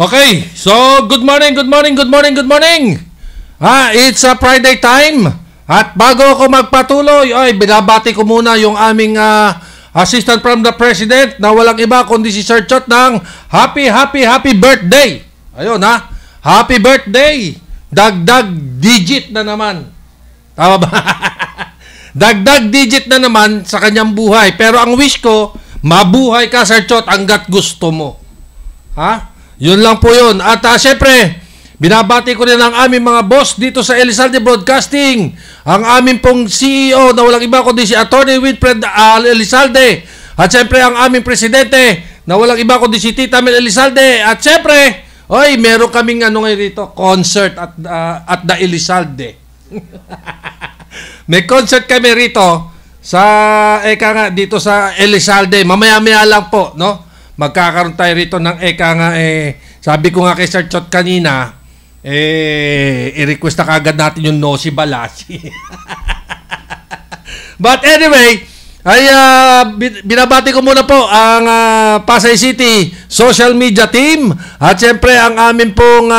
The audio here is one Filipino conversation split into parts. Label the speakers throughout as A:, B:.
A: Okay, so good morning. It's a Friday time. At bago ako magpatuloy, binabati ko muna yung aming assistant from the president na walang iba kundi si Sir Chot ng happy birthday. Ayun ha, happy birthday. Dagdag digit na naman. Tama ba? Dagdag digit na naman sa kanyang buhay. Pero ang wish ko, mabuhay ka Sir Chot hanggat gusto mo. Ha? Yun lang po yun. At syempre, binabati ko rin ang aming mga boss dito sa Elizalde Broadcasting. Ang aming pong CEO na walang iba kundi si Attorney Winfred Elizalde. At syempre, ang aming presidente na walang iba kundi si Tita Mel Elizalde. At syempre, meron kaming ngayon dito, concert at the Elizalde. May concert kami rito sa dito sa Elizalde. Mamaya-maya lang po, no? Magkakaroon tayo rito ng sabi ko nga kay Sir Chot kanina, i-request na kagad natin yung Nosy Balasi. But anyway, binabati ko muna po ang Pasay City social media team at siyempre ang amin pong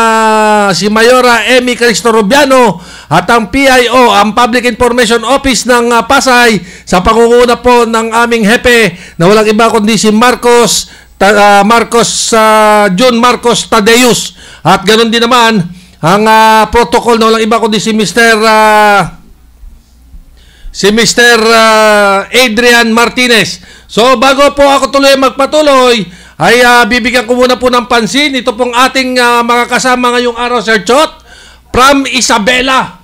A: si Mayora Emmy Cristo Rubiano at ang PIO, ang Public Information Office ng Pasay sa pangunguna po ng aming hepe na walang iba kundi si John Marcos Tadeus at ganoon din naman ang protocol na walang iba kundi si Mr. Adrian Martinez. So bago po ako magpatuloy ay bibigyan ko muna po ng pansin ito pong ating mga kasama ngayong araw, Sir Chot, from Isabela.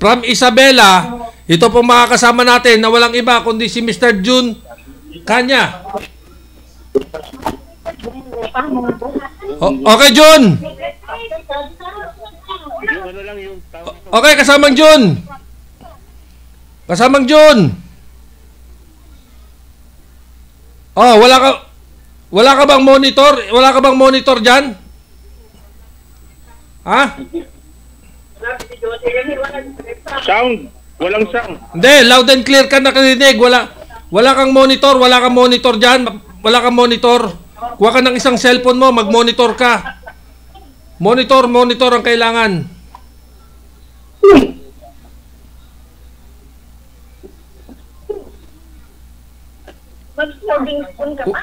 A: From Isabela, ito pong mga kasama natin na walang iba kundi si Mr. June Kanya. Okay, Jun. Okay, kasamang Jun. Wala ka bang monitor? Wala ka bang monitor diyan? Ha?
B: Sound. Walang sound.
A: Hindi, loud and clear ka nakarinig. Wala kang monitor diyan. Wala kang monitor. Kuha ka ng isang cellphone mo, mag-monitor ka. Monitor ang kailangan.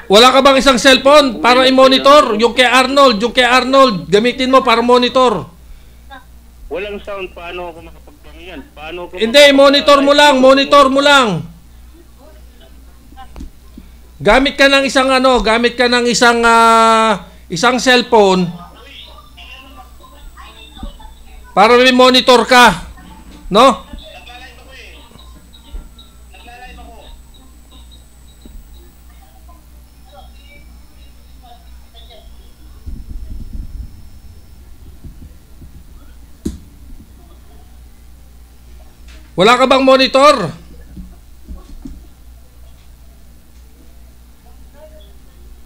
A: Wala ka bang isang cellphone para i-monitor? Yung kay Arnold, gamitin mo para monitor.
B: Walang sound, paano ako makapagpangyan?
A: Hindi, monitor mo lang. Gamit ka ng isang cellphone para may monitor ka, no? Wala ka bang monitor?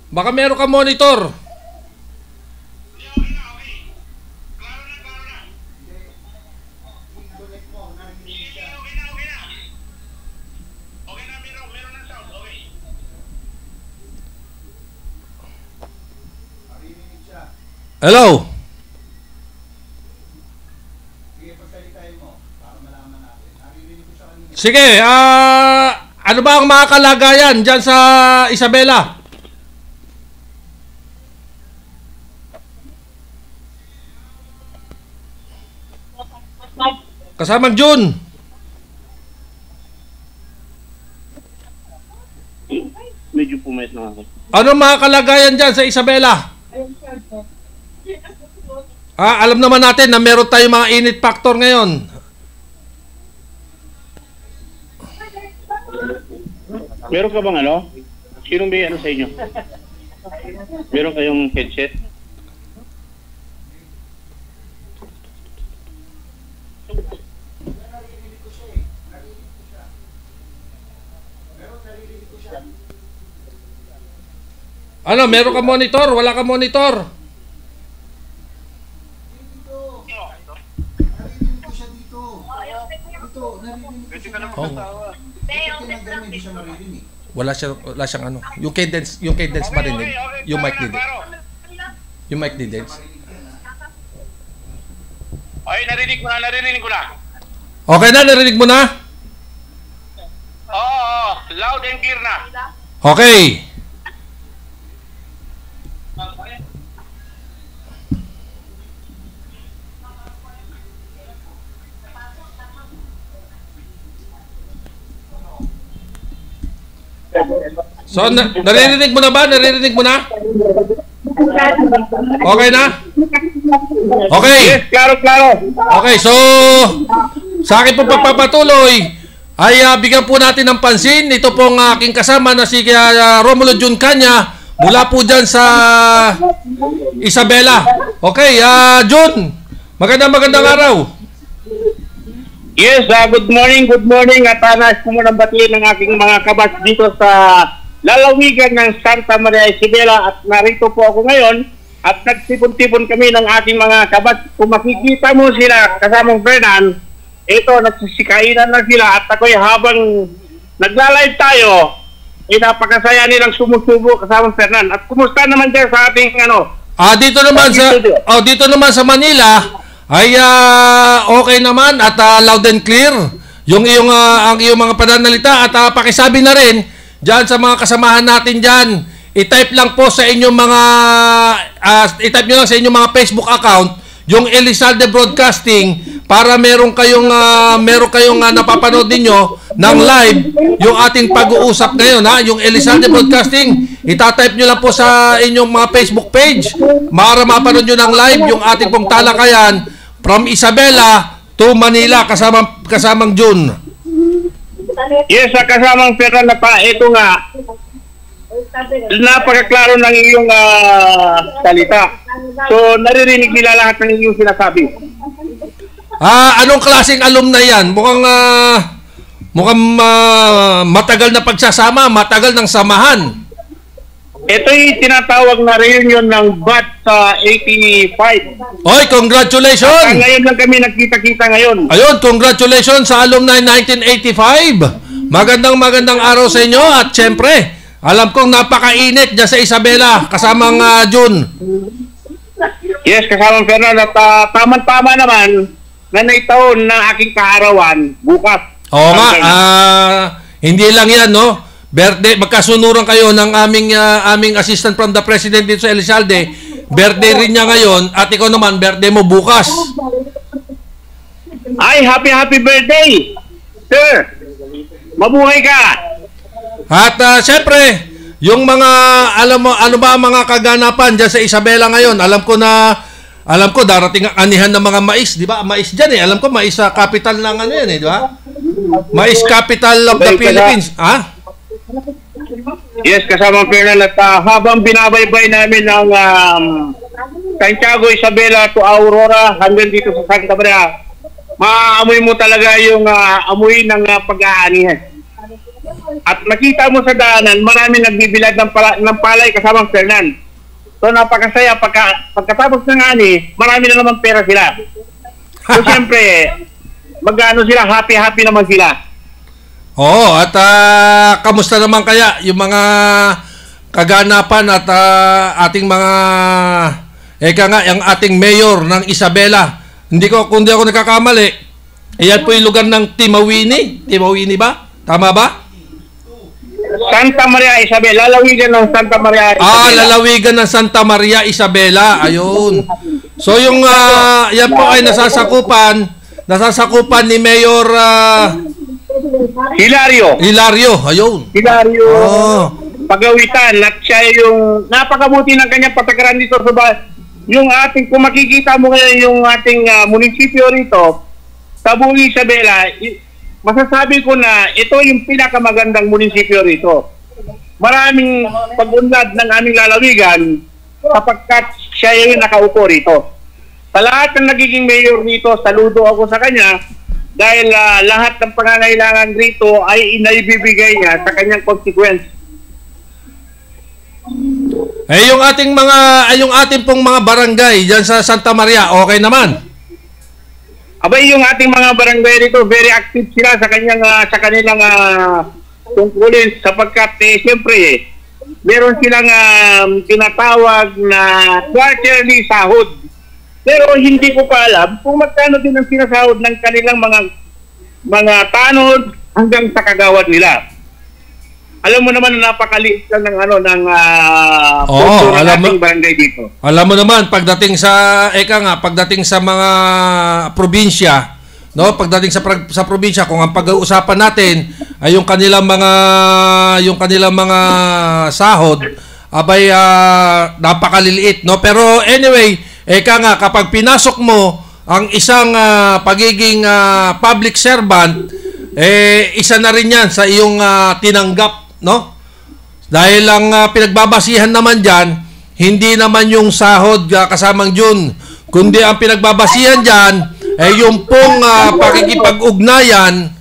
A: Baka meron ka monitor. Hello? Sige, ano ba ang mga kalagayan dyan sa Isabela? Kasamang June.
B: Medyo pumayat na ako.
A: Ano mga kalagayan dyan sa Isabela? Alam naman natin na meron tayong mga init factor ngayon.
B: Meron ka bang Sinong may sa inyo? Meron kayong headset?
A: Meron ka monitor? Wala ka monitor? Wala siyang ano. Yung cadence marinig. Yung mic nila. Yung mic ni Deds.
B: Ay, narinig ko na.
A: Okay na, narinig mo na?
B: Oo, loud and clear na.
A: Okay. So, naririnig mo na ba? Naririnig mo na? Okay na? Okay.
B: Yes, klaro.
A: Okay, so sa akin po pagpapatuloy ay bigyan po natin ng pansin. Ito pong aking kasama na si Romulo Jun Canya mula po dyan sa Isabela. Okay, Jun, magandang araw.
B: Yes, good morning at nais ko muna batiin ng aking mga kabats dito sa lalawigan ng Santa Maria Isabela at narito po ako ngayon at nagsipon-tipon kami ng ating mga kabats. Kung makikita mo sila kasamang Fernan, ito, nagsisikainan na sila at ako'y habang nagla-live tayo, napakasaya nilang sumusubo kasamang Fernan. At kumusta naman dyan sa ating
A: dito naman sa Manila ay okay naman at loud and clear yung ang iyong mga pananalita at pakisabi na rin diyan sa mga kasamahan natin diyan. I-type lang po sa inyong mga i-type niyo lang sa inyong mga Facebook account yung Elizalde Broadcasting para meron kayong napapanood ninyo ng live yung ating pag-uusap ngayon, yung Elizalde Broadcasting. Ita-type nyo lang po sa inyong mga Facebook page para mapanood nyo ng live yung ating pong talakayan from Isabela to Manila kasamang June.
B: Yes, kasamang Fernan na pa. Ito nga, napakaklaro ng iyong salita. So, naririnig nila lahat ng iyong sinasabi.
A: Anong klaseng alumni yan? Mukhang matagal na pagsasama, matagal ng samahan.
B: Ito'y tinatawag na reunion ng BAT sa 85.
A: Oy, congratulations!
B: Ngayon lang kami nagkita-kita ngayon.
A: Ayun, congratulations sa alumni 1985. Magandang araw sa inyo at syempre, alam kong napakainit dyan sa Isabela kasamang June.
B: Yes, kasamang Fernan at tama-tama naman na naitaon ng aking kaarawan bukas.
A: Oo nga, hindi lang yan, no? Birthday, magkasunuran kayo ng aming assistant from the president dito sa Elizalde. Birthday rin niya ngayon at ikaw naman, birthday mo bukas.
B: Ay, happy birthday, sir. Mabuhay ka.
A: At syempre, yung mga, ano ba ang mga kaganapan dyan sa Isabela ngayon? Alam ko darating ang anihan ng mga mais, di ba? Mais dyan eh. Alam ko, mais sa capital ng ano yan eh, di ba? Mais capital of the Philippines.
B: Yes, kasama Fernan at habang binabaybay namin ng Santiago, Isabela to Aurora hanggang dito sa Santa Maria, maamoy mo talaga yung amoy ng pag-aanihan. At makita mo sa daanan, marami nagbibilad ng palay kasamang Fernan. So napakasaya, pagkatapos ng ani, marami na naman pera sila. So siyempre, magano sila, happy naman sila.
A: Oo, at kamusta naman kaya yung mga kaganapan at ating mga yung ating mayor ng Isabela. Kung di ako nagkakamali, iyan po yung lugar ng Timawini. Timawini ba? Tama ba?
B: Santa Maria Isabela, lalawigan ng Santa Maria Isabela.
A: Lalawigan ng Santa Maria Isabela. Ayun. So yung yan po ay nasasakupan ni Mayor
B: Hilario,
A: ayun.
B: Hilario Pagawitan at siya yung napakabuti ng kanyang patakaran dito sa yung ating, kung makikita mo ngayon yung ating munisipyo rito sa buong Isabela, masasabi ko na ito yung pinakamagandang munisipyo rito. Maraming pag-unlad ng aming lalawigan sapagkat siya yung nakaupo rito. Sa lahat ng nagiging mayor rito, saludo ako sa kanya dahil lahat ng pangangailangan rito ay inaibibigay niya sa kanyang consequence.
A: Yung ating pong mga barangay diyan sa Santa Maria, okay naman.
B: Abay, yung ating mga barangay rito, very active sila sa kanilang tungkulin sapagkat siyempre meron silang tinatawag na quarterly sahod. Pero hindi ko pa alam kung magkano din ang sinasahod ng kanilang mga tanod hanggang sa kagawad nila. Alam mo naman na napakaliit lang ng posto ng ating barangay dito.
A: Alam mo naman pagdating sa mga probinsya, no, pagdating sa probinsya, kung ang pag-uusapan natin ay yung kanilang mga sahod, abay napakaliliit, no? Pero anyway, kapag pinasok mo ang isang pagiging public servant, isa na rin 'yan sa iyong tinanggap, no? Dahil ang pinagbabasihan naman diyan, hindi naman yung sahod kasamang June, kundi ang pinagbabasihan diyan ay yung pong pakikipag-ugnayan,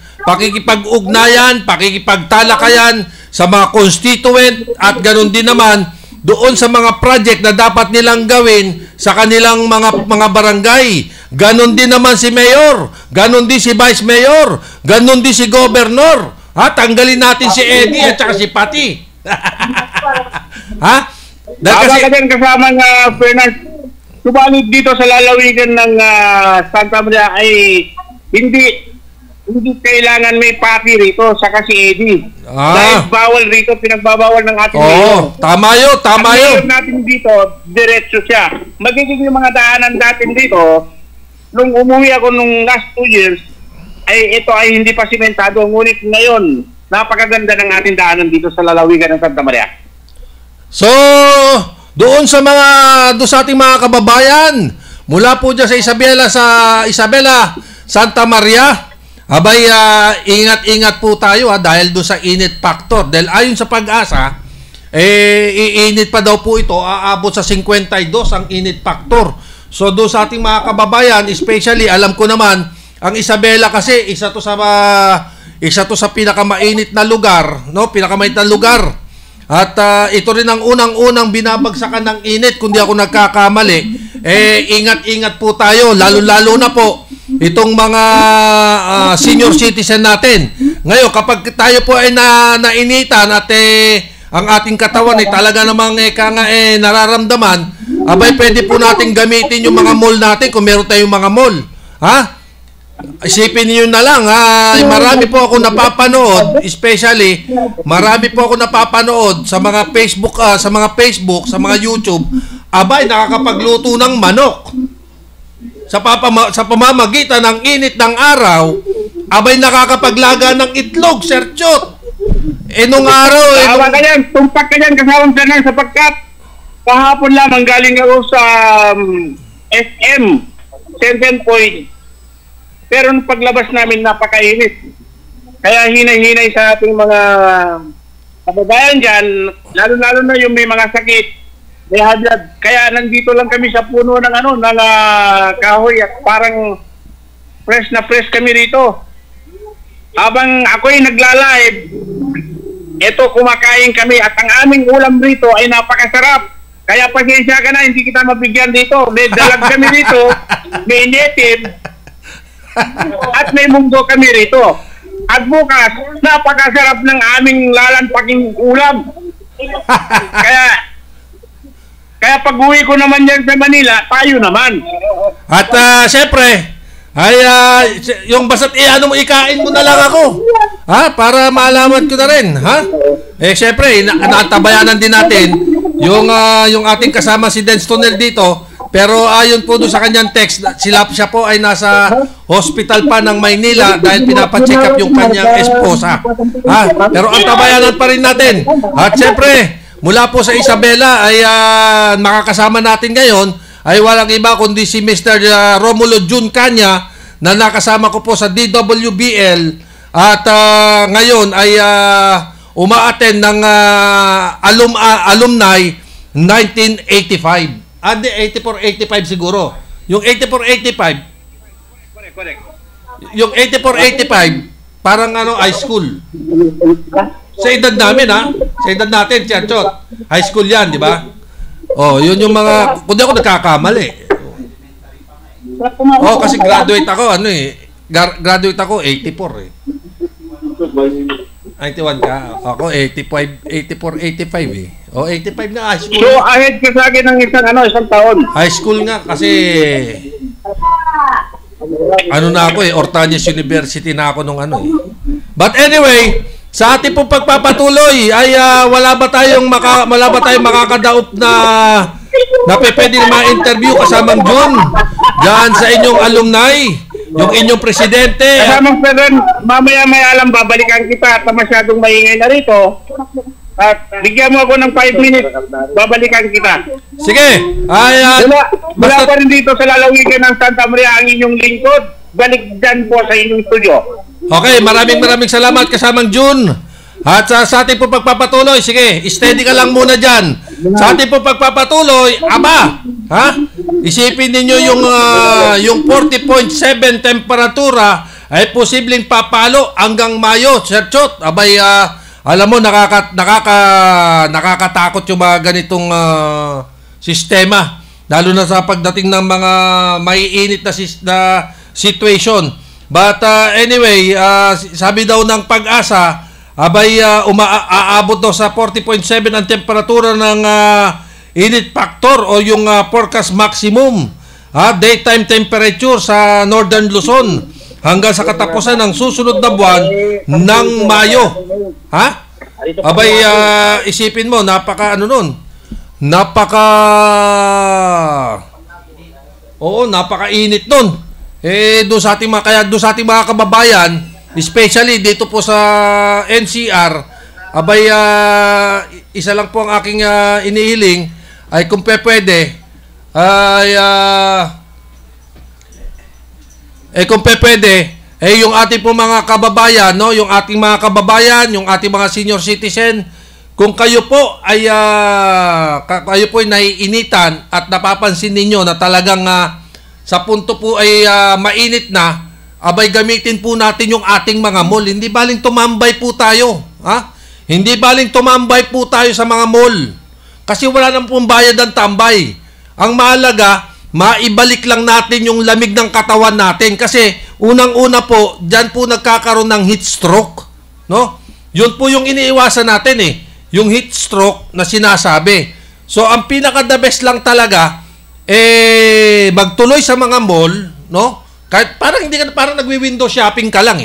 A: sa mga constituent at ganoon din naman doon sa mga project na dapat nilang gawin sa kanilang mga barangay. Ganon din naman si Mayor, ganon din si Vice Mayor, ganon din si Governor. Tanggalin natin si Eddie at saka si Pati.
B: Dahil kasi kasama ng Fernand, subalit dito sa lalawigan ng Santa Maria ay hindi kailangan may Pati rito, saka si Eddie. Dahil bawal rito, pinagbabawal ng ating mayor.
A: Tama yun.
B: Ang mayor natin dito, diretso siya. Magiging yung mga daanan natin dito, nung umuwi ako nung last 2 years, ay ito ay hindi pa simentado. Ngunit ngayon, napakaganda ng ating daanan dito sa lalawigan ng Santa Maria.
A: So, doon sa ating mga kababayan, mula po dyan sa Isabela, Santa Maria, abay, ingat-ingat po tayo dahil doon sa init factor. Dahil ayon sa Pag-asa, iinit pa daw po ito, aabot sa 52 ang init factor. So doon sa ating mga kababayan, especially, alam ko naman, ang Isabela kasi, isa to sa pinakamainit na lugar, no? Pinakamainit na lugar. At ito rin ang unang-unang binabagsakan ng init, kung di ako nagkakamali. Ingat-ingat po tayo, lalo-lalo na po itong mga senior citizen natin. Ngayon, kapag tayo po ay nainitan at ang ating katawan ay talaga namang nararamdaman, abay pwede po natin gamitin yung mga mall natin kung meron tayong mga mall. Isipin niyo na lang, marami po ako napapanood, especially marami po ako napapanood sa mga Facebook, sa mga YouTube, abay nakakapagluto ng manok. Sa pamamagitan ng init ng araw, abay nakakapaglaga ng itlog, Sir Chot. Nung araw...
B: Tawa ka yan, tumpak ka yan, kasawang Fernand, sapagkat kahapon lamang galing ako sa SM, 7 point. Pero nung paglabas namin, napakainit. Kaya hinay-hinay sa ating mga kababayan dyan, lalo-lalo na yung may mga sakit, may hablad. Kaya nandito lang kami sa puno ng kahoy at parang fresh na fresh kami rito. Habang ako'y nagla-live, eto kumakain kami at ang aming ulam rito ay napakasarap. Kaya pasensya ka na, hindi kita mabigyan dito. May dalag kami rito, may native, at may munggo kami rito. At bukas, napakasarap ng aming lalanpaking ulam. Kaya pag-uwi ko naman yan sa Manila, tayo naman.
A: At siyempre, yung basta't ikain mo na lang ako. Para maalaman ko na rin. Siyempre, natabayanan din natin yung ating kasama si Dens Tonel dito. Pero ayon po doon sa kanyang text, siya po ay nasa hospital pa ng Maynila dahil pinapacheck up yung kanyang esposa. Pero ang tabayanan pa rin natin. At siyempre, mula po sa Isabela ay makakasama natin ngayon ay walang iba kundi si Mr. Romulo Jun Canya na nakasama ko po sa DWBL at ngayon ay umaattend ng alumni 1985. 84-85 siguro. Yung 84-85,
B: correct.
A: Yung 84-85, parang high school. Sa edad namin sa edad natin, Chot. High school yan, di ba? Yun yung mga, kung di ako nagkakamali. Kasi graduate ako, graduate ako, 84 91 ka. Ako, 85, 84-85 O, 85 na high school.
B: So, ahead ka sa akin ng isang taon.
A: High school nga kasi ano na ako Ortanyes University na ako nung ano But anyway, sa ating pong pagpapatuloy ay wala ba tayong makakadaop na pwede ma-interview kasamang June diyan sa inyong alumni, yung inyong presidente.
B: Kasamang Sir, mamaya may alam babalikan kita at masyadong maingay na rito. At bigyan mo ako ng 5 minutes, babalikan kita.
A: Sige.
B: Mula pa rin dito sa lalawigan ng Santa Maria ang inyong lingkod. Balik dyan po sa inyong studio.
A: Okay, maraming salamat kasamang June. At sa ating po pagpapatuloy, sige, steady ka lang muna dyan. Sa ating po pagpapatuloy, isipin ninyo yung 40.7 temperatura ay posibleng papalo hanggang Mayo, Sir Chot. Abay, alam mo, nakakatakot yung mga ganitong sistema. Lalo na sa pagdating ng mga maiinit na situation. But anyway, sabi daw ng Pag-asa, abay aabot daw sa 40.7 ang temperatura ng init factor o yung forecast maximum. Daytime temperature sa Northern Luzon hanggang sa katapusan ng susunod na buwan ng Mayo. Abay, isipin mo, napakainit nun. Doon sa ating mga kababayan, especially dito po sa NCR, abay, isa lang po ang aking inihiling ay kung pwede, yung ating po mga kababayan, no, yung ating mga kababayan, yung ating mga senior citizen, kung kayo po ay naiinitan at napapansin ninyo na talagang sa punto po ay mainit na, abay gamitin po natin yung ating mga mall. Hindi baling tumambay po tayo. Hindi baling tumambay po tayo sa mga mall. Kasi wala nang pong bayad ang tambay. Ang mahalaga, maibalik lang natin yung lamig ng katawan natin. Kasi unang-una po, dyan po nagkakaroon ng heat stroke. No? Yun po yung iniiwasan natin yung heat stroke na sinasabi. So, ang pinaka-the best lang talaga, magtuloy sa mga mall, no? Kahit parang parang nagwi-window shopping ka lang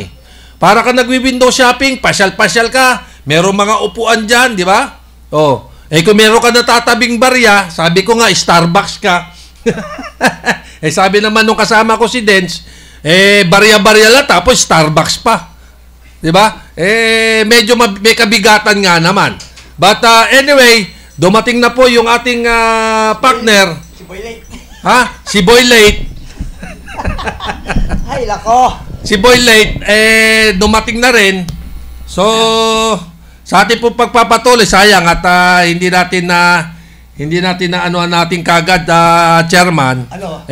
A: Para ka nagwi-window shopping, pasyal-pasyal ka, merong mga upuan diyan, di ba? Kung meron ka natatabing barya, sabi ko nga Starbucks ka. Sabi naman nung kasama ko si Dens, barya-barya lang tapos Starbucks pa. Di ba? Medyo may kabigatan nga naman. But anyway, dumating na po yung ating partner.
C: Si Boy Late.
A: Si Boy Late.
C: Ay, lako.
A: Si Boy Late, dumating na rin. So, sa ating po pagpapatuloy, sayang at hindi natin na anuan natin kagad, Chairman.
C: Ano?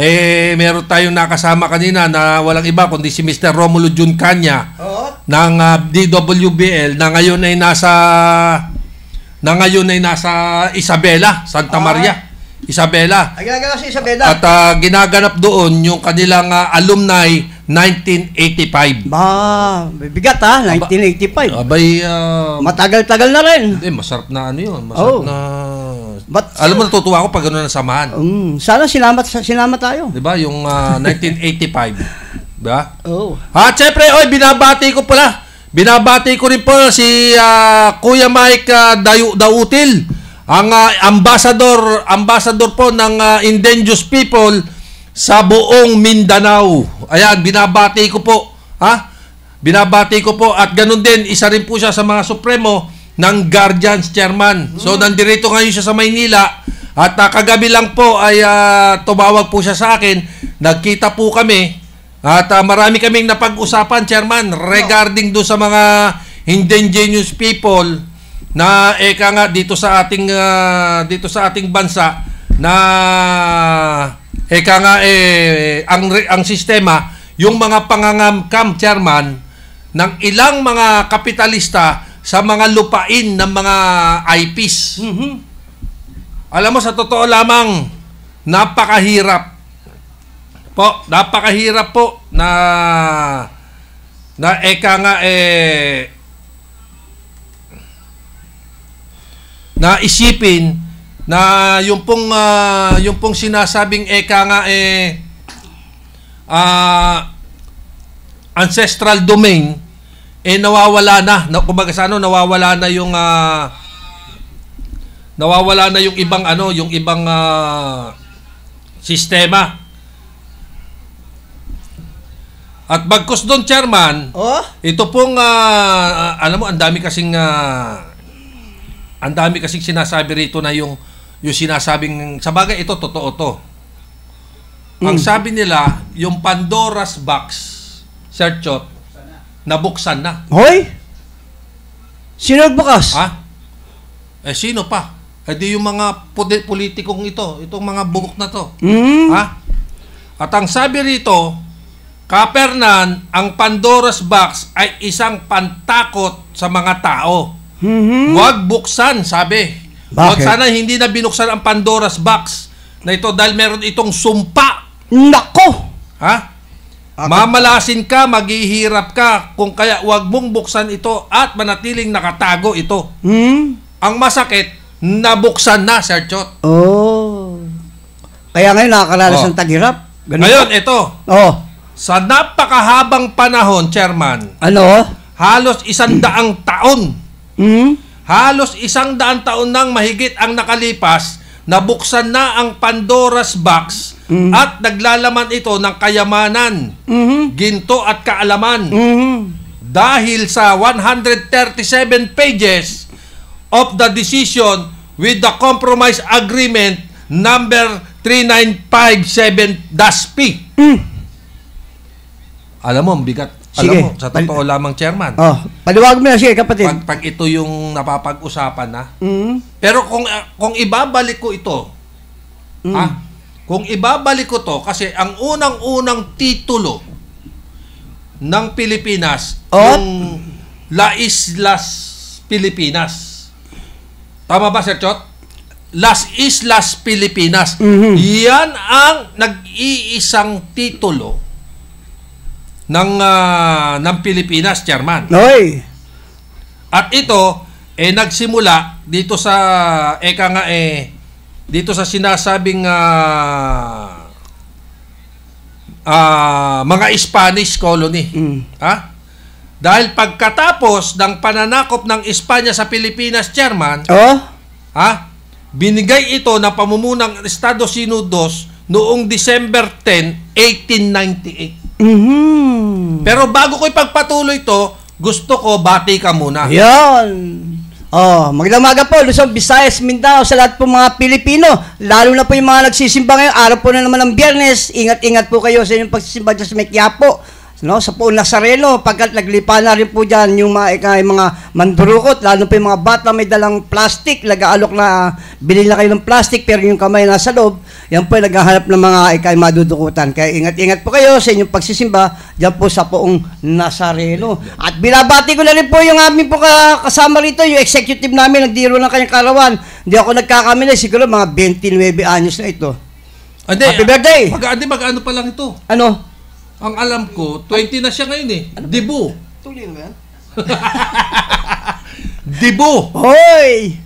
A: Meron tayong nakasama kanina na walang iba kundi si Mr. Romulo Jun Canya ng DWBL na ngayon ay nasa Isabela, Santa Maria. Isabela.
C: Ay, ginagawa si Isabela.
A: At ginaganap doon yung kanilang alumni 1985.
C: Bigat 1985.
A: Abay,
C: matagal-tagal na rin.
A: Masarap na ano yun. Masarap na... alam mo, natutuwa ako pag gano'n ang samahan.
C: Sana sinama tayo.
A: Diba? Yung 1985. Diba?
C: Siyempre,
A: binabati ko rin po si Kuya Mike Dautil. Ang ambassador po ng indigenous people sa buong Mindanao. Ayan, binabati ko po. Binabati ko po. At ganun din, isa rin po siya sa mga supremo ng Guardians, Chairman. So, nandito ngayon siya sa Maynila. At kagabi lang po ay tumawag po siya sa akin. Nagkita po kami. At marami kaming napag-usapan, Chairman, regarding do sa mga indigenous people na nga dito sa ating bansa na ang sistema, yung mga pangangamkam, Chairman, ng ilang mga kapitalista sa mga lupain ng mga IPs. Alam mo, sa totoo lamang, napakahirap po na na isipin na yung pong sinasabing ancestral domain nawawala na. Kumbaga sa nawawala na yung ibang sistema. At bagkus doon, Chairman, ito pong alam mo, ang dami kasing sinasabi rito na yung sinasabing, sa bagay ito totoo to. Ang sabi nila, yung Pandora's box, Sir Chot, nabuksan na.
C: Hoy? Sino nagbukas?
A: Ha? Sino pa? Di yung mga politikong itong mga bugok na to. Ha? At ang sabi rito, Kapernan, ang Pandora's box ay isang pantakot sa mga tao. Huwag buksan, sabi. Huwag sana hindi na binuksan ang Pandora's box na ito dahil meron itong sumpa.
C: Nako!
A: Ha? Mamalasin ka, maghihirap ka, kung kaya huwag mong buksan ito at manatiling nakatago ito. Ang masakit, nabuksan na, Sir Chot.
C: Kaya ngayon nakakaranas ng taghirap.
A: Ngayon, ito. Sa napakahabang panahon, Chairman, halos 100 taon. Halos 100 taon nang mahigit ang nakalipas, nabuksan na ang Pandora's box at naglalaman ito ng kayamanan, ginto at kaalaman. Dahil sa 137 pages of the decision with the compromise agreement number 3957-P. Alam mo, ang bigat. Alam mo, sa totoo lamang, Chairman.
C: Paliwag mo na siya, kapatid.
A: Pag ito yung napapag-usapan na. Pero kung ibabalik ko ito, kung ibabalik ko to, kasi ang unang-unang titulo ng Pilipinas, yung La Islas Pilipinas. Tama ba, Sir Chot? Las Islas Pilipinas. Yan ang nag-iisang titulo ng Pilipinas, Chairman. At ito nagsimula dito sa dito sa sinasabing mga Spanish colony. Dahil pagkatapos ng pananakop ng Espanya sa Pilipinas, Chairman, binigay ito ng pamumunang Estados Unidos noong December 10, 1898. Pero bago ko ipagpatuloy ito, gusto ko bati ka muna.
C: Yan. Magandang umaga po, Luzon, Visayas, Mindanao, sa lahat po mga Pilipino. Lalo na po yung mga nagsisimba ngayon. Araw po na naman ng Biyernes. Ingat-ingat po kayo sa inyong pagsisimba dyan sa may Quiapo. Sa Poong Nazareno, pagkat naglipa na rin po dyan yung mga mandurukot, lalo po yung mga bata may dalang plastic, nag-aalok na bilhin na kayo ng plastic, pero yung kamay nasa loob, yan po yung naghahanap ng mga madudukutan. Kaya ingat-ingat po kayo sa inyong pagsisimba dyan po sa Poong Nazareno. At binabati ko na rin po yung aming po kasama rito, yung executive namin, nagdiro ng kanyang karawan. Hindi ako nagkakamali, siguro mga 29 anyos na ito. Happy birthday!
A: Mag-ano pa lang ito?
C: Ano?
A: Ang alam ko, 20 na siya ngayon Dibu.
C: Tuloy mo yan?
A: Dibu.
C: Hoy!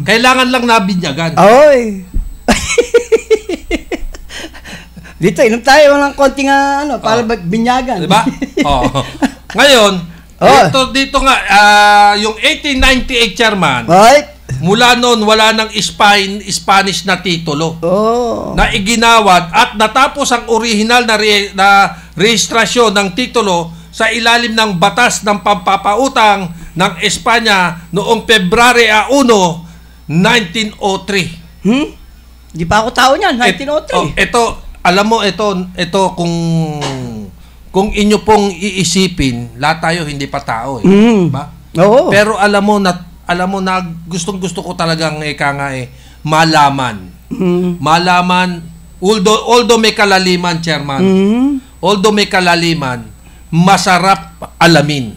A: Kailangan lang nabinyagan.
C: Hoy! Dito, inom tayo ng konting para binyagan.
A: Diba? Ngayon, dito nga, yung 1898, Chairman, mula noon, wala nang Spanish na titulo na iginawad at natapos ang original na rehistrasyon ng titulo sa ilalim ng batas ng pampapautang ng Espanya noong February 1, 1903.
C: Di pa ako tao niyan, 1903.
A: Ito, alam mo, ito kung inyo pong iisipin, lahat tayo hindi pa tao. Ba? Pero alam mo na gustong-gusto ko talagang malaman. Malaman, although may kalaliman, Chairman, although may kalaliman, masarap alamin.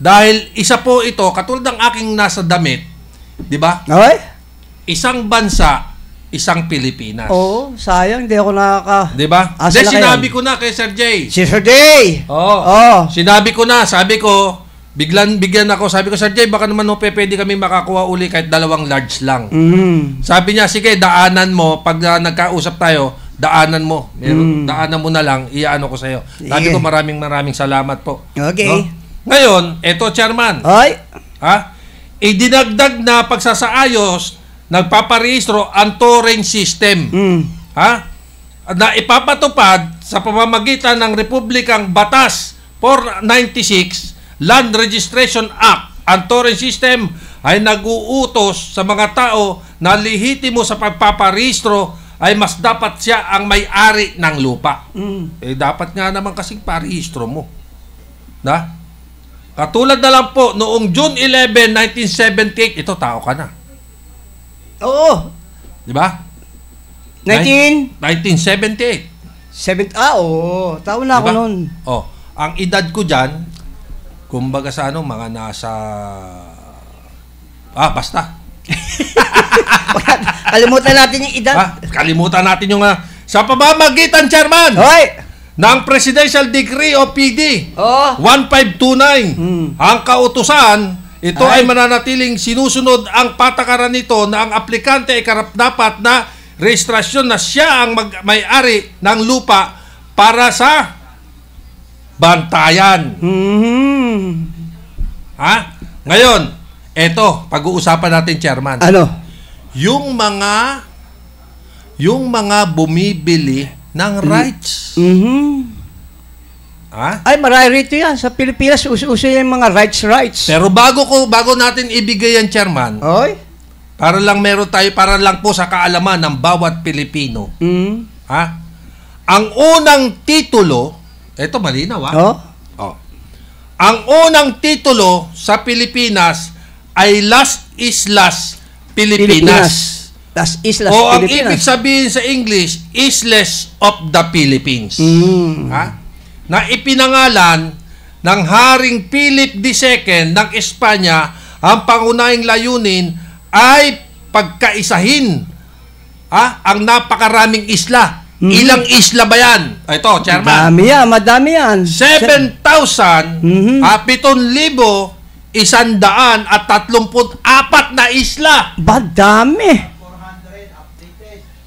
A: Dahil isa po ito, katulad ng aking nasa damit, di ba? Isang bansa, isang Pilipinas.
C: Sayang, hindi ako
A: di ba? Sinabi ko na kay Sir Jay.
C: Si Sir Jay!
A: Sinabi ko na, sabi ko, bigyan ako. Sabi ko, Sir Jay, baka naman pwede kami makakuha uli kahit 2 large lang. Sabi niya, sige, daanan mo. Pag nagkausap tayo, daanan mo. Daanan mo na lang, iyaano ko sa'yo. Sabi ko, maraming salamat po.
C: Okay.
A: No? Ngayon, eto, Chairman.
C: Ay.
A: Idinagdag na pagsasaayos, nagpaparehistro ang towing system. Na ipapatupad sa pamamagitan ng Republikang Batas 496 Land Registration Act. Ang towing system ay nag-uutos sa mga tao na lihitimo sa pagpaparehistro ay mas dapat siya ang may-ari ng lupa. Dapat nga naman kasing parehistro mo. Na? Katulad na lang po, noong June 11, 1978, ito, tao ka na.
C: Oo.
A: Di ba?
C: 1978. Oo. Tao na ako noon.
A: Ang edad ko dyan, kumbaga sa mga nasa... basta.
C: Kalimutan natin yung edad.
A: Kalimutan natin yung... sa pamamagitan, Chairman!
C: Hoy!
A: Ng Presidential Decree o PD 1529. Ang kautusan, ito ay mananatiling sinusunod ang patakaran nito na ang aplikante ay karapat-dapat na rehistrasyon na siya ang may-ari ng lupa para sa bantayan. Ngayon, eto, pag-uusapan natin, Chairman.
C: Ano?
A: Yung mga bumibili ng rights.
C: Ay, marami rito yan. Sa Pilipinas, uso yung mga rights.
A: Pero bago natin ibigay yan, Chairman, para lang po sa kaalaman ng bawat Pilipino. Ang unang titulo, eto malinaw, ang unang titulo sa Pilipinas ay Las Islas Pilipinas.
C: Las Islas
A: Pilipinas. Ang
C: Pilipinas.
A: ibig sabihin sa English, Isles of the Philippines. Na ipinangalan ng Haring Philip II ng Espanya. Ang pangunahing layunin ay pagkaisahin ang napakaraming isla. Ilang isla ba yan? Ito, Chairman.
C: Madami yan.
A: 7,000, 7,134 na isla.
C: Madami.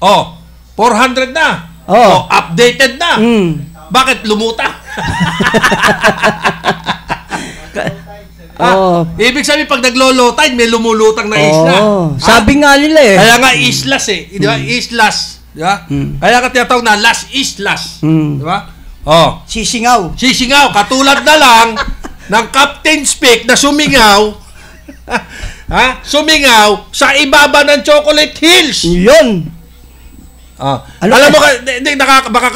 A: 400 na. Updated na. Bakit lumutang? Ibig sabihin, pag naglo-low tide, may lumulutang na isla.
C: Sabi nga nila
A: Kaya nga islas Di ba? Islas. Di ba? Kaya ka tinatawag na Las Islas. Di ba?
C: Sisingaw.
A: Katulad na lang ng Captain's Peak na sumingaw. Sumingaw sa ibaba ng Chocolate Hills.
C: Yun.
A: Alam mo, baka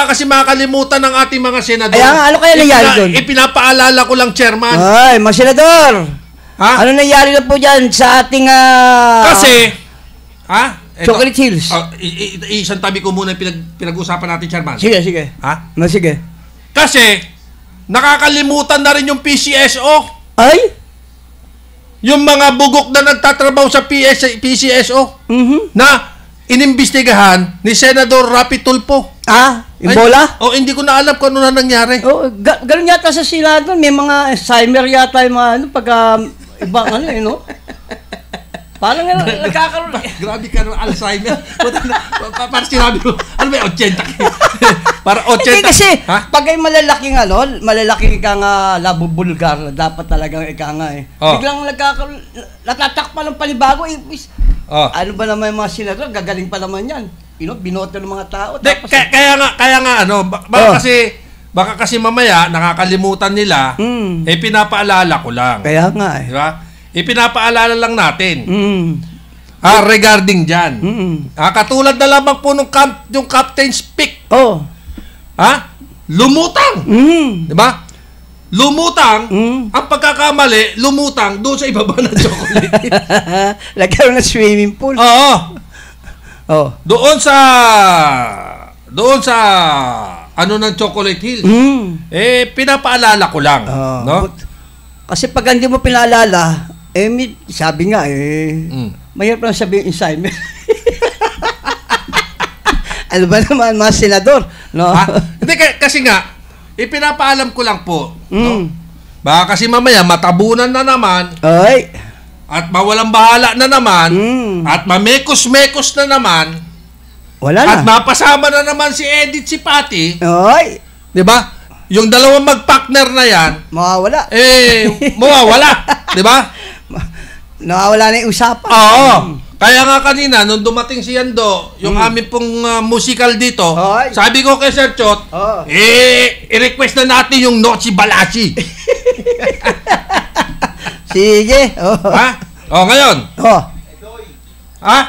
A: kasi makalimutan ng ating mga senador.
C: Ano kaya nangyari doon?
A: Ipinapaalala ko lang, Chairman.
C: Ay, mga senador. Ano nangyari na po dyan sa ating...
A: Kasi,
C: Chocolate Hills.
A: Isang tabi ko muna pinag-usapan natin, Chairman.
C: Sige. Sige.
A: Kasi, nakakalimutan na rin yung PCSO.
C: Ay?
A: Yung mga bugok na nagtatrabaho sa PCSO. Na inimbestigahan ni Senador Rapi Tulfo.
C: Yung bola?
A: Hindi ko na alam kung ano na nangyari.
C: Ganun yata sa Senado, may mga Alzheimer yata yung mga ibang no? Parang nagkakaroon.
A: Grabe ka ng Alzheimer. Parang sinabi mo, ano ba 80? Para 80.
C: Hindi kasi, pag ay malalaking ika nga labubulgar, dapat talagang ika nga Biglang nagkakaroon, natatakpan ng panibago. Ano ba naman yung mga senador? Gagaling pa naman yan. Binoto ng mga tao.
A: Kaya nga, baka kasi mamaya, nakakalimutan nila, pinapaalala ko lang.
C: Kaya nga
A: Diba? Ipinapaalala lang natin. Regarding dyan. Katulad na lamang po yung Captain's Peak. Lumutang. Diba? Lumutang, ang pagkakamali, lumutang doon sa ibaba ng chocolate.
C: Lagyan ng swimming pool.
A: Doon sa ng Chocolate Hills. Pinapaalala ko lang. No?
C: Kasi pag hindi mo pinaalala, sabi nga mahirap lang sabihin Alzheimer. Ano ba naman mga senador? No?
A: Hindi, kasi nga, ipinapaalam ko lang po. No? Baka kasi mamaya matabunan na naman
C: Oy.
A: at mawalang bahala na naman at mamekos-mekos na naman
C: Wala
A: at
C: na.
A: mapasama na naman si Edith, si Patty.
C: Oy.
A: Di ba? Yung dalawang mag-partner na yan,
C: Mawawala.
A: mawawala. Di ba?
C: Nawawala na yung usapan.
A: Oo. Kaya nga kanina, nung dumating si Yando, yung amin pong musical dito,
C: Hoy.
A: sabi ko kay Sir Chot,
C: Oo.
A: i-request na natin yung Nochi Balachi.
C: Sige. Oh.
A: Ha? O, ngayon.
C: Oh.
A: Ha?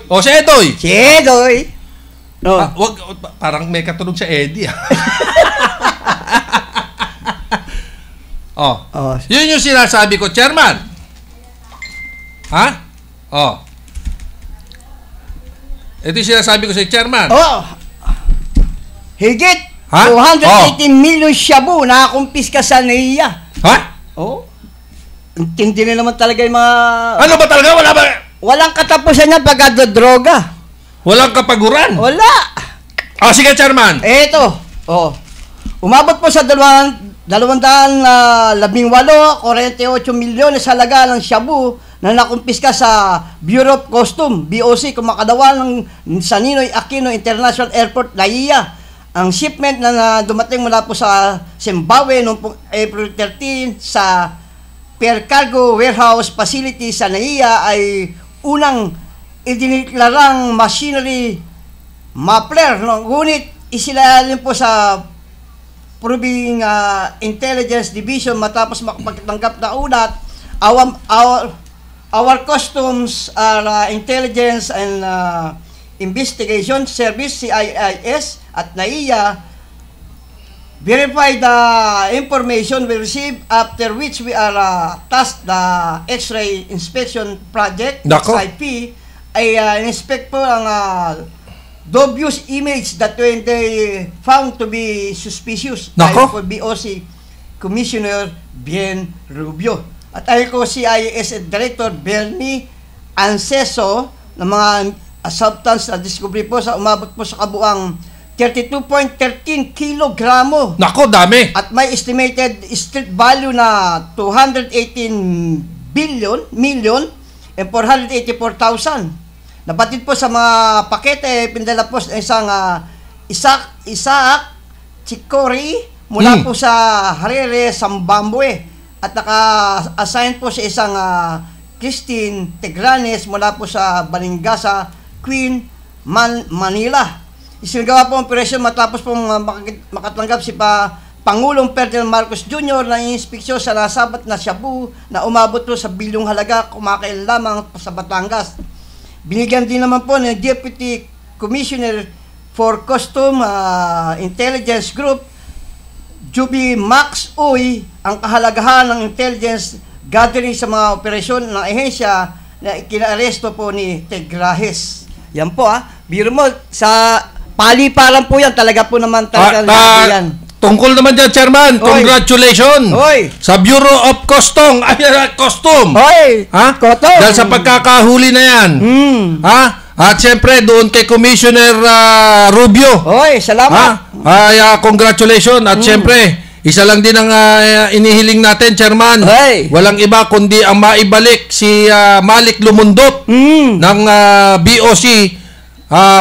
A: O, si Edoy.
C: Chedoy. Oh.
A: Parang may katunog sa Eddie. Oh.
C: Oh.
A: Yun yung sinasabi ko, Chairman. Ha? Oh. Ito yung sinasabi ko sa Chairman.
C: Oh. Higit.
A: Ha?
C: 218 million shabu na kumpiska sa NAIA.
A: Ha?
C: Oh. Intindi na naman talaga yung mga...
A: Ano ba talaga? Wala ba?
C: Walang katapusan niya pagkadodroga.
A: Walang kapaguran.
C: Wala.
A: Sige, Chairman.
C: Eto. Oh. Umabot po sa 218, 48 milyon sa halaga ng shabu na nakumpiska sa Bureau of Customs, BOC, kumakadawa ng sa Ninoy Aquino International Airport, NAIA. Ang shipment na dumating mula po sa Zimbabwe noong April 13 sa Per Cargo Warehouse Facility sa NAIA ay unang idineklarang machinery Mapler. No? Ngunit isilalim po sa Proving Intelligence Division matapos makapagtanggap na ulat, our customs intelligence and investigation service CIIS at NAIA verify the information we received, after which we are tasked the X-ray inspection project
A: Nako.
C: XIP ay inspect po ang dubious image that when they found to be suspicious.
A: Nako.
C: Ayon po BOC Commissioner Bien Rubio. At ayon ko CIS Director Bernie Anceso ng mga substance na discovery po sa umabot po sa kabuang 32.13 kilogramo.
A: Nako, dami.
C: At may estimated street value na 218 million and 484,000. Nabatid po sa mga pakete, pindala po sa isang Isaac Chikori mula po sa Harare, Zimbabwe. At naka-assign po sa isang Christine Tegranes mula po sa Balingasa, Queen, Manila. Isinagawa po ang operasyon matapos po makatanggap si Pangulong Ferdinand Marcos Jr. na inspeksyon sa nasabat na shabu na umabot po sa bilyong halaga kumakain lamang sa Batangas. Binigyan din naman po ng Deputy Commissioner for Custom Intelligence Group, Juby Max Uy, ang kahalagahan ng intelligence gathering sa mga operasyon ng ahensya na ikinaresto po ni Tegrahes. Yan po biro mo, sa paliparan po yan, talaga po naman talaga yan.
A: Tungkol naman dyan, Chairman, congratulations sa Bureau of Custom.
C: Hoy!
A: Ha?
C: Cotton!
A: Dahil sa pagkakahuli na yan. Ha? At siyempre, doon kay Commissioner Rubio.
C: Hoy, salamat!
A: Congratulations. At siyempre, isa lang din ang inihiling natin, Chairman.
C: Hoy!
A: Walang iba kundi ang maibalik si Malik Lumundot ng BOC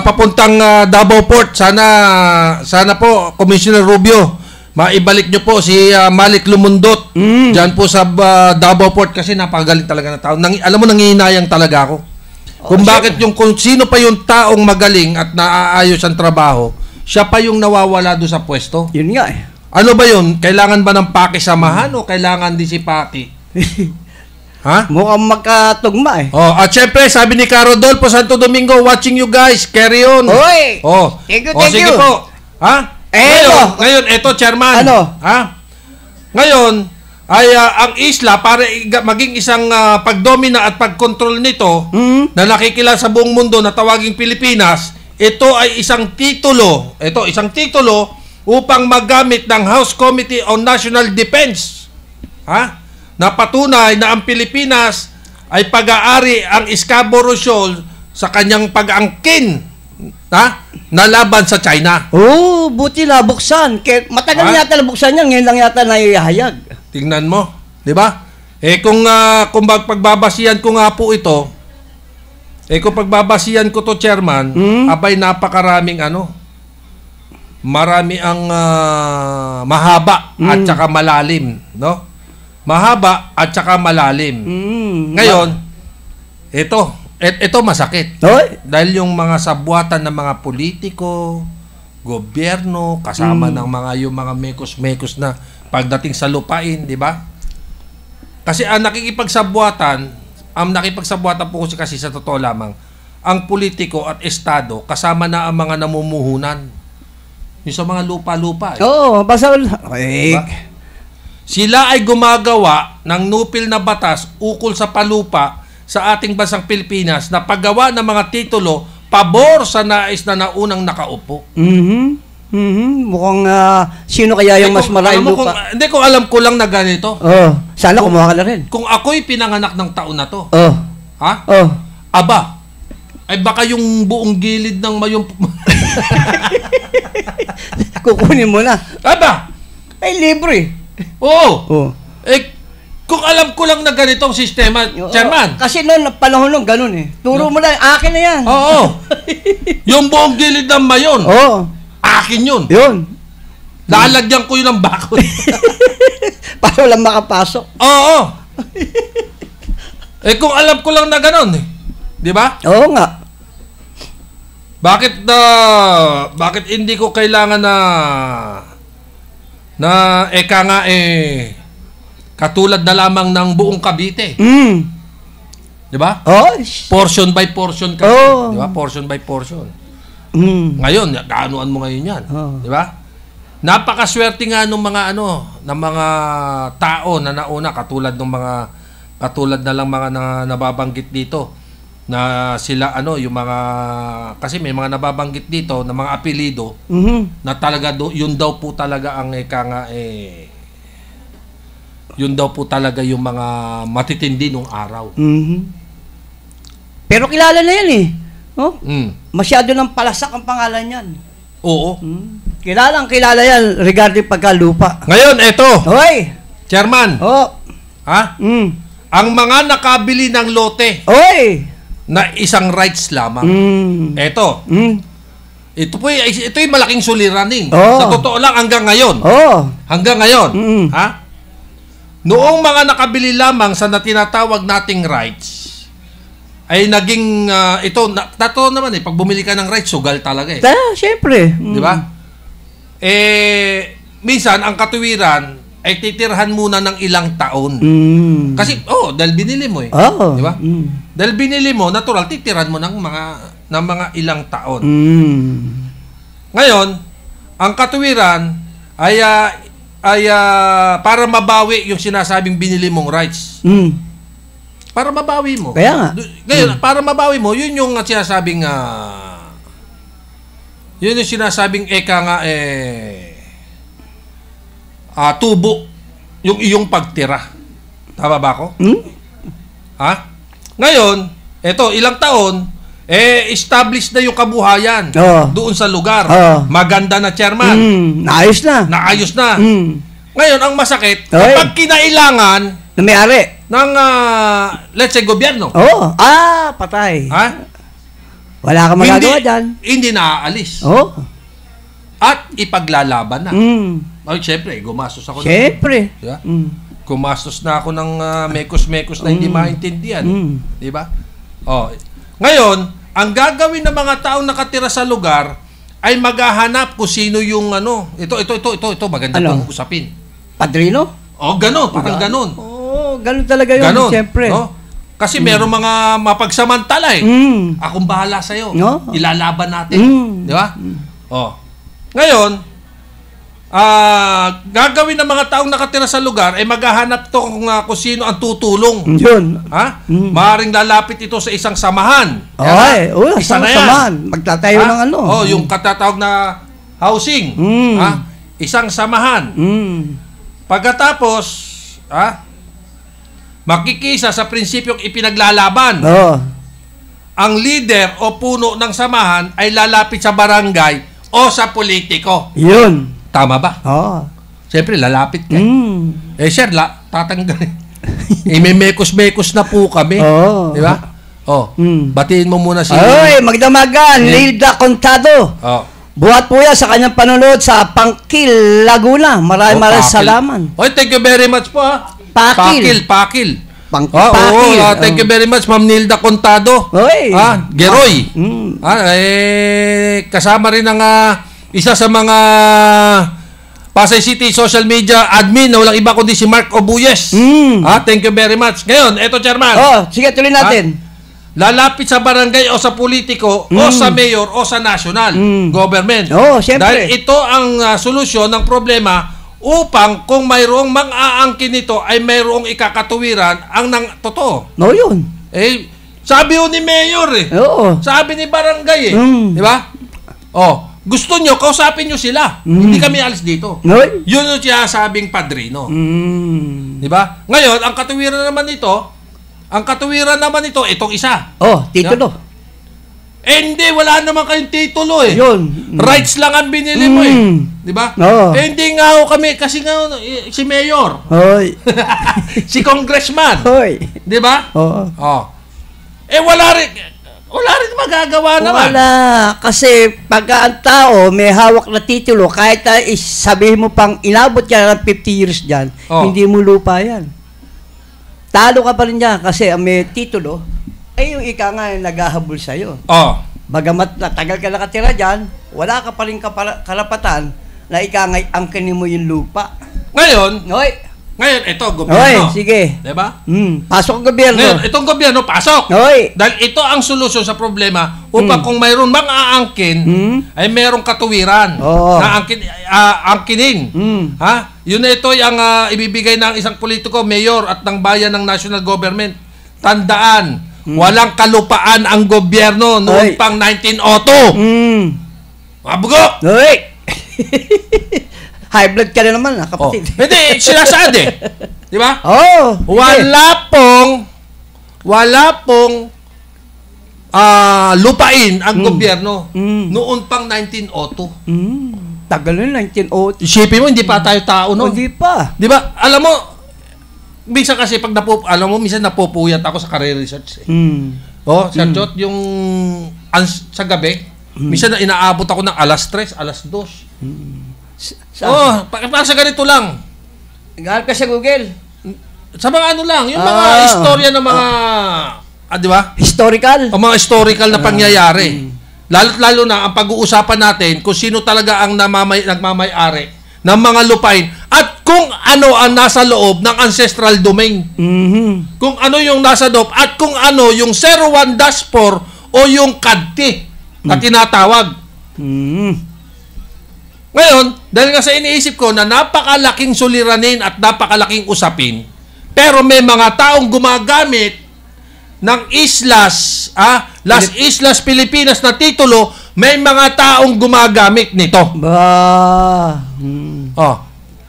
A: papuntang Davao Port. Sana po, Commissioner Rubio, maibalik nyo po si Malik Lumundot dyan po sa Davao Port kasi napakagaling talaga na tao. Alam mo, nangihinayang talaga ako. Kung sino pa yung taong magaling at naaayos ang trabaho, siya pa yung nawawala doon sa pwesto.
C: Yun nga
A: Ano ba yun? Kailangan ba ng pakisamahan o kailangan din si Paki? Ha?
C: Mukhang magkatugma
A: At syempre, sabi ni Caro Dolpo Santo Domingo, watching you guys, carry on.
C: Hoy!
A: Thank
C: you.
A: Sige po. Ha? Ngayon, eto, Chairman.
C: Ano?
A: Ha? Ngayon, ay ang isla, para maging isang pagdomina at pagkontrol nito, na nakikilala sa buong mundo na tawaging Pilipinas, ito ay isang titulo upang magamit ng House Committee on National Defense. Ha? Na patunay na ang Pilipinas ay pag-aari ang Scarborough Shoal sa kanyang pag-angkin na laban sa China.
C: Buti na buksan. Matagal yata na buksan yan, ngayon lang yata naihayag.
A: Tingnan mo, 'di ba? Kung pagbabasihan ko nga po ito, kung pagbabasihan ko to, Chairman, abay napakaraming marami ang mahaba at saka malalim, no? Mahaba at saka malalim. Ngayon, ito masakit. Dahil yung mga sabwatan ng mga politiko, gobyerno, kasama ng yung mga mekos-mekos na pagdating sa lupain, di ba? Kasi ang nakipagsabwatan po kasi sa totoo lamang, ang politiko at estado, kasama na ang mga namumuhunan. Yung sa mga lupa-lupa.
C: Basta...
A: Diba? Sila ay gumagawa ng nupil na batas ukol sa palupa sa ating bansang Pilipinas na paggawa ng mga titulo pabor sa nais na naunang nakaupo.
C: Mukhang sino kaya yung mas maraming lupa?
A: Hindi ko alam ko lang na ganito.
C: Sana kumuha ka na rin.
A: Kung ako'y pinanganak ng taon na to. Ha? Aba, ay baka yung buong gilid ng mayong...
C: Kukunin mo na.
A: Aba!
C: Ay, libre.
A: Oo. Kung alam ko lang na ganitong sistema, Chairman.
C: Kasi noon, panahon nung ganun Turo mo lang, akin na yan.
A: Oo. Yung buong gilid ng mayon. Akin yun.
C: Yun.
A: Lalagyan ko yun ng bakod.
C: Para walang makapasok.
A: Oo. Kung alam ko lang na ganun, di ba?
C: Oo nga.
A: Bakit hindi ko kailangan na katulad na lamang ng buong Cavite. Di ba? Portion by portion kasi. Di ba? Portion by portion. Ngayon, kaanuan mo ngayon yan. Di ba? Napakaswerte nga ng mga ng mga tao na nauna katulad na lang mga nababanggit dito na sila yung mga kasi may mga nababanggit dito na mga apelyido na talaga yun daw po talaga ang yun daw po talaga yung mga matitindi nung araw.
C: Pero kilala na yan Masyado ng palasak ang pangalan yan.
A: Oo.
C: Kilala yan regarding pagkalupa.
A: Ngayon, eto.
C: Hoy!
A: Chairman. Ha? Ang mga nakabili ng lote. Na isang rights lamang. Eto. Ito'y malaking suliranin. Sa totoo lang hanggang ngayon. Hanggang ngayon. Ha? Noong mga nakabili lamang sa tinatawag nating rights, ay naging totoo naman pag bumili ka ng rights, sugal talaga
C: Siyempre.
A: Di ba? Minsan ang katuwiran ay titirhan muna ng ilang taon. Kasi dahil binili mo di ba? Dahil binili mo, natural titirhan mo ng mga ilang taon. Ngayon, ang katuwiran ay para mabawi yung sinasabing binili mong rights. Para mabawi mo.
C: Kaya nga.
A: Ngayon, para mabawi mo, yun yung sinasabing tubo yung iyong pagtira. Tama ba ako? Ha? Ngayon, ilang taon, established na yung kabuhayan doon sa lugar. Maganda na, Chairman.
C: Naayos na.
A: Naayos na. Ngayon, ang masakit, kapag kinailangan
C: na may-ari
A: ng, let's say, gobyerno.
C: Patay.
A: Ha?
C: Wala ka magagawa dyan.
A: Hindi naaalis. At ipaglalaban na. Siyempre, gumastos ako.
C: Siyempre.
A: Diba? Gumastos na ako ng mekos-mekos na hindi maintindihan. Diba? Ngayon, ang gagawin ng mga taong nakatira sa lugar ay maghahanap kung sino yung ito maganda pong usapin.
C: Padrino?
A: Ganon, parang ganon.
C: Ganon talaga yun,
A: ganon,
C: siyempre.
A: Kasi meron mga mapagsamantala Akong bahala sa'yo. Ilalaban natin. Di ba? Ngayon, gagawin ng mga taong nakatira sa lugar ay maghahanap to kung sino ang tutulong.
C: Yun.
A: Ha? Maaring lalapit ito sa isang samahan.
C: Isa na yan. Samahan. Magtatayo ng
A: yung katatawag na housing. Ha? Isang samahan. Pagkatapos, makikisa sa prinsipyong ipinaglalaban. Ang leader o puno ng samahan ay lalapit sa barangay o sa politiko.
C: Yun.
A: Tama ba? Siyempre, lalapit ka.
C: Mm.
A: Sir, tatanggalin. May mekos-mekos na po kami.
C: Oo.
A: Di ba? Batiin mo muna si...
C: Ay, magdamagan, Nilda Contado. Buhat po yan sa kanyang panonood sa Pangkil, Laguna. Maraming salamat.
A: Oy, thank you very much po, ha.
C: Pakil.
A: Pakil.
C: Pakil.
A: Thank you very much, Ma'am Nilda Contado.
C: Oy.
A: Geroy. Kasama rin ang isa sa mga Pasay City social media admin na walang iba kundi si Mark Obuyes. Thank you very much. Ngayon, eto, Chairman.
C: Sige, tuloy natin.
A: Lalapit sa barangay o sa politiko o sa mayor o sa national government.
C: Siyempre.
A: Dahil ito ang solusyon ng problema upang kung mayroong mang-aangkin nito ay mayroong ikakatuwiran ang totoo.
C: Yun.
A: Sabi ni mayor sabi ni barangay di ba? Gusto nyo, kausapin nyo sila. Hindi kami alis dito. Yun yung sinasabing padrino. Di ba? Ngayon, ang katuwiran naman ito, itong isa.
C: Titulo.
A: Hindi, wala naman kayong titulo
C: Yun.
A: Rights lang ang binili mo Di ba? Hindi nga kami, kasi nga si mayor. Si congressman. Di ba? Wala rin magagawa naman.
C: Wala. Kasi pagka ang tao may hawak na titulo, kahit sabihin mo pang inabot ka ng 50 years dyan, hindi mo lupa yan. Talo ka pa rin dyan kasi may titulo, yung ika nga yung naghahabol sa'yo. Bagamat tagal ka nakatira dyan, wala ka pa rin karapatan na ika nga angkinin mo yung lupa.
A: Ngayon, ito, gobyerno.
C: Sige.
A: Diba?
C: Pasok ang gobyerno.
A: Ngayon, itong gobyerno, pasok. Dahil ito ang solusyon sa problema upang kung mayroon mang-aangkin, ay mayroong katuwiran na angkinin. Yun na ito ang ibibigay ng isang politiko, mayor at ng bayan ng national government. Tandaan, walang kalupaan ang gobyerno noon pang 1902. Mabugok!
C: High blood ka na naman, kapatid.
A: Hindi, sinasabi. Di ba? Wala pong lupain ang gobyerno noon pang 1902.
C: Tagal na 1902.
A: Isipin mo, hindi pa tayo tao, no?
C: Hindi pa.
A: Di ba? Alam mo, minsan kasi pag minsan napupuyat ako sa career research. Sir Jot, yung sa gabi, minsan na inaabot ako ng alas 3, alas 2. Para sa ganito lang.
C: Nag-aaral ka sa Google.
A: Sa mga lang, yung mga istorya ng mga, di ba?
C: Historical.
A: O mga historical na pangyayari. Lalo na ang pag-uusapan natin kung sino talaga ang nagmamay-ari ng mga lupain at kung ano ang nasa loob ng ancestral domain. Kung ano yung nasa loob at kung ano yung 01-4 o yung kadti na tinatawag. Ngayon, dahil nga sa iniisip ko na napakalaking suliranin at napakalaking usapin, pero may mga taong gumagamit ng Islas, Las Islas Pilipinas na titulo, may mga taong gumagamit nito.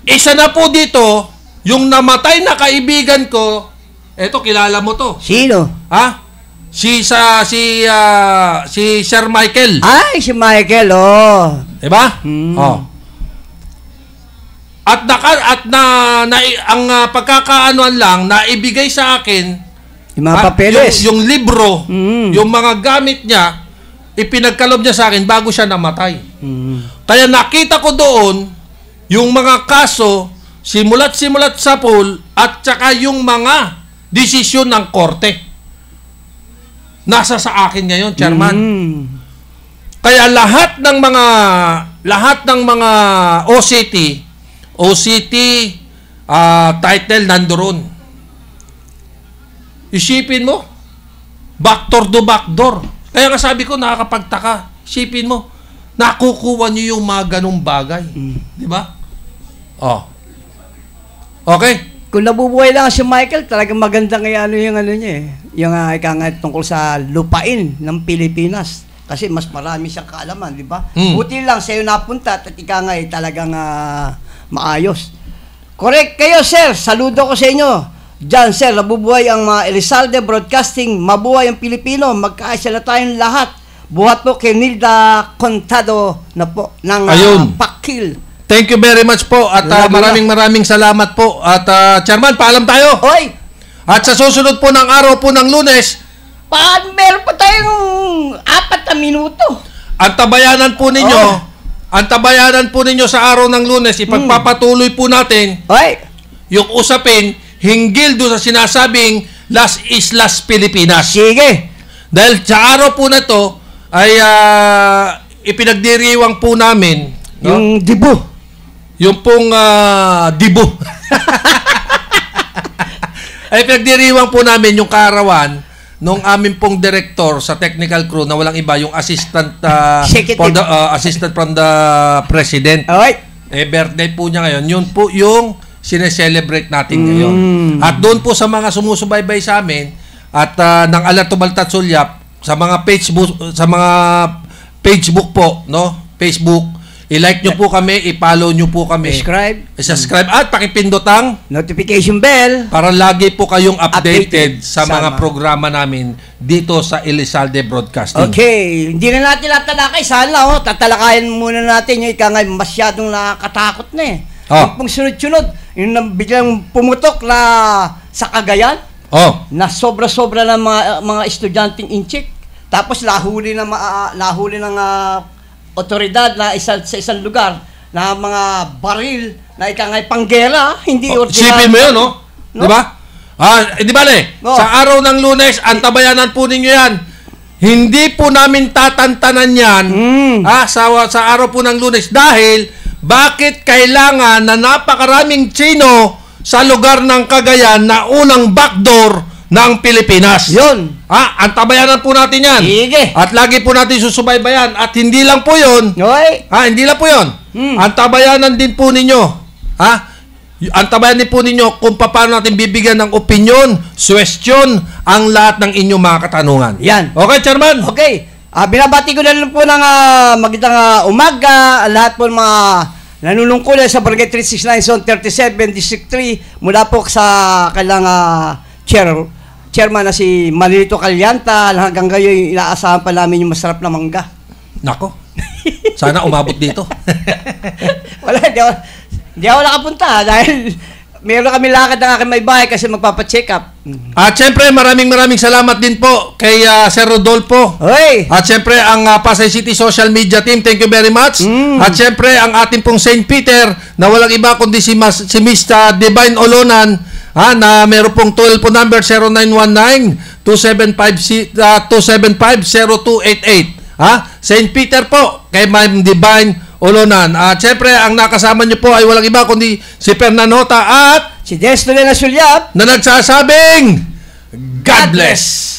A: Isa na po dito, yung namatay na kaibigan ko, eto, kilala mo to.
C: Sino?
A: Si Sir Michael.
C: Si Michael,
A: Diba? At ang pagkakaanoan lang na ibigay sa akin
C: yung mga papeles,
A: yung libro, yung mga gamit niya, ipinagkalob niya sa akin bago siya namatay. Kaya nakita ko doon yung mga kaso simula't sa pool at saka yung mga desisyon ng korte. Nasa sa akin ngayon, Chairman. Kaya lahat ng mga OCT title nandoon. Isipin mo, backdoor to backdoor. Kaya nga sabi ko, nakakapagtaka. Isipin mo, nakukuha niyo yung mga ganong bagay. Di ba? Okay.
C: Kung nabubuhay lang si Michael, talagang maganda nga yung niya yung tungkol sa lupain ng Pilipinas. Kasi mas marami siyang kaalaman, di ba? Buti lang sa'yo napunta at talagang maayos. Correct kayo, sir. Saludo ko sa inyo. Diyan, sir, nabubuhay ang mga Elizalde Broadcasting. Mabuhay ang Pilipino. Magkaisa na tayong lahat. Buhat po kay Nilda Contado na po ng Pakil.
A: Thank you very much po at maraming salamat po. At Chairman, paalam tayo.
C: Oy,
A: At sa susunod po ng araw po ng Lunes,
C: meron pa tayong 4 na minuto.
A: ang tabayanan po ninyo sa araw ng Lunes, ipagpapatuloy po natin
C: Oy,
A: yung usapin hinggil doon sa sinasabing Las Islas Pilipinas.
C: sige.
A: Dahil sa araw po na to ay ipinagdiriwang po namin, no?
C: Yung dibu.
A: Yung pong dibu. Ay pinagdiriwang po namin yung kaarawan nung amin pong director sa technical crew na walang iba, yung assistant assistant from the president.
C: Oy.
A: Birthday po niya ngayon. Yun po yung sineselebrate natin ngayon. At doon po sa mga sumusubaybay sa amin at ng Alerto Baltat Sulyap sa mga Facebook po, no? Facebook, i-like nyo po kami, i-follow nyo po kami. Subscribe at pakipindot ang
C: Notification bell.
A: para lagi po kayong updated sa mga programa namin dito sa Elizalde Broadcasting.
C: Okay, hindi na natin tatalakay. Sana, tatalakayan muna natin yung ikangay masyadong nakakatakot na eh. Yung pong sunod-sunod, yung biglang pumutok na sa Cagayan, na sobra-sobra ng mga estudyanteng inchik. Tapos lahuli ng otoridad na sa isang lugar na mga baril na ikangay panggera, hindi ordinary.
A: Sipin mo yun, no? Di ba? Di ba, sa araw ng Lunes, ang tabayanan po ninyo yan. Hindi po namin tatantanan yan sa araw po ng Lunes dahil bakit kailangan na napakaraming Chino sa lugar ng Cagayan na unang backdoor ng Pilipinas.
C: Yun.
A: Ang tabayanan po natin yan.
C: Sige.
A: At lagi po natin susubaybayan. At hindi lang po yun. Hindi lang po yun. Ang tabayanan din po ninyo. Ang tabayanan din po ninyo kung paano natin bibigyan ng opinion, suwestyon, ang lahat ng inyong mga katanungan.
C: Yan.
A: Okay, Chairman?
C: Okay. Binabati ko na lang po ng magandang umaga. Lahat po ng mga nanunungkulan sa Barangay 369 Zone 37, District 3. Mula po sa kailang chairman na si Manilito Calyanta. Hanggang ngayon, inaasahan pa namin yung masarap na mangga.
A: Nako. Sana umabot dito.
C: Wala, hindi ako nakapunta dahil meron kami lakad ng aking may bahay kasi magpapacheck up.
A: At syempre, maraming salamat din po kay Sir Rodolfo.
C: Hoy!
A: At syempre, ang Pasay City Social Media Team, thank you very much. At syempre, ang ating pong St. Peter, na walang iba kundi si Mr. Divine Olonan, na meron pong toll po number 0919-275-0288. St. Peter po, kay Ma'am Divine Olonan. At syempre, ang nakasama niyo po ay walang iba kundi si Fernanota at
C: si Destiny na Sulyap
A: na nagsasabing God bless!